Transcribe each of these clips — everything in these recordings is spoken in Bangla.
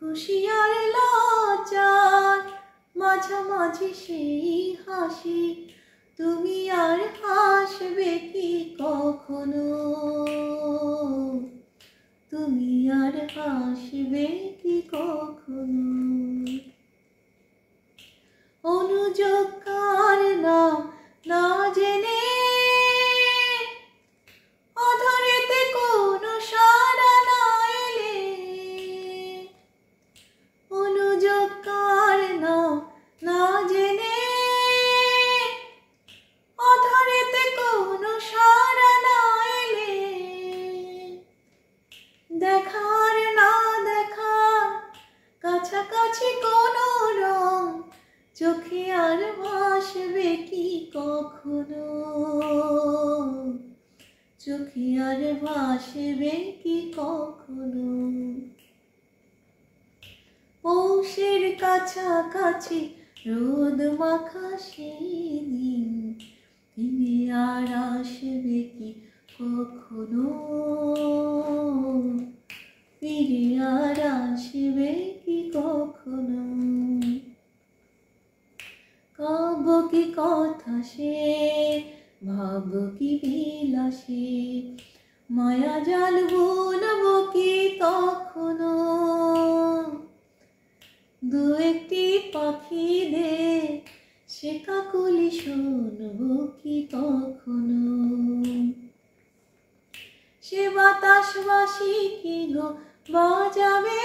খুশি আর লজ্জার মাঝামাঝি সেই হাসি, তুমি আর হাসবে কি কখনো, তুমি আর হাসবে কি কখনো। অনুযোগ কার নাম না জেনে অধরেতে কোনো সাড়া না এলে, অনুযোগ কার নাম না জেনে অধরেতে কোনো সাড়া না এলে, দেখার না দেখার কাছাকাছি কোনো রং চোখে আর ভাসবে কি কখনো, চোখে আর ভাসবে কি কখনো। পৌষের কাছাকাছি রোদ মাখা সেই দিন, ফিরে আর আসবে কি কখনো, ফিরে আর আসবে কি কখনো। কব কি কথা সে ভাব কি বিলাসে, মায়া জাল বুনব কি তখনো, দু একটি পাখি দে সে কাকলি শুনব কি তখনো, সে বাতাস বাসি কি গো বাজাবে,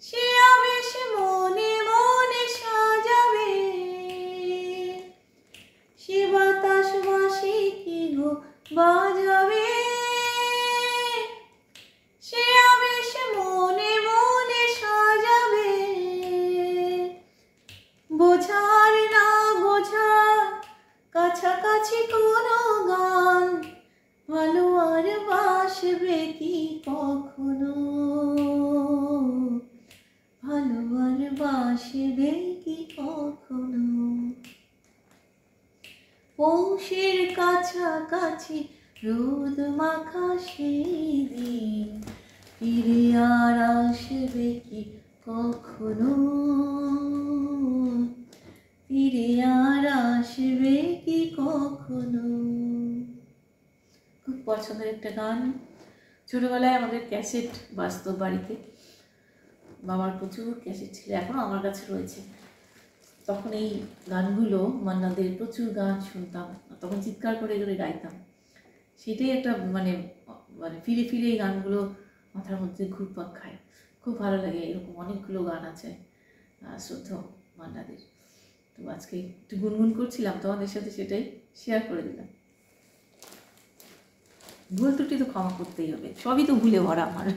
সে আবেশ মনে মনে সাজাবে, সে বাতাস বাসি কি গো বাজাবে, সে আবেশ মনে মনে সাজাবে। বোঝার না বোঝার কাছাকাছি কোনো গান, ভালো আর বাসবে কি কখনো, ভালো আর বাসবে কি কখনো। পৌষের কাছাকাছি রোদ মাখা সেই দিন, ফিরে আর আসবে কি কখনো, ফিরে আর আসবে কি কখনো। খুব পছন্দের একটা গান। ছোটবেলায় আমাদের ক্যাসেট বাজতো বাড়িতে, বাবার প্রচুর ক্যাসেট ছিল, এখনও আমার কাছে রয়েছে। তখন এই গানগুলো মান্নাদের প্রচুর গান শুনতাম, তখন চিৎকার করে করে গাইতাম। সেটাই একটা মানে মানে ফিরে ফিরে এই গানগুলো মাথার মধ্যে ঘুরপাক খায়। খুব ভালো লাগে। এরকম অনেকগুলো গান আছে শ্রদ্ধা মান্নাদের। তো আজকে একটু গুনগুন করছিলাম, তোমাদের সাথে সেটাই শেয়ার করে দিলাম। ভুল ত্রুটি তো ক্ষমা করতেই হবে, সবই তো ভুলে ভরা আমার।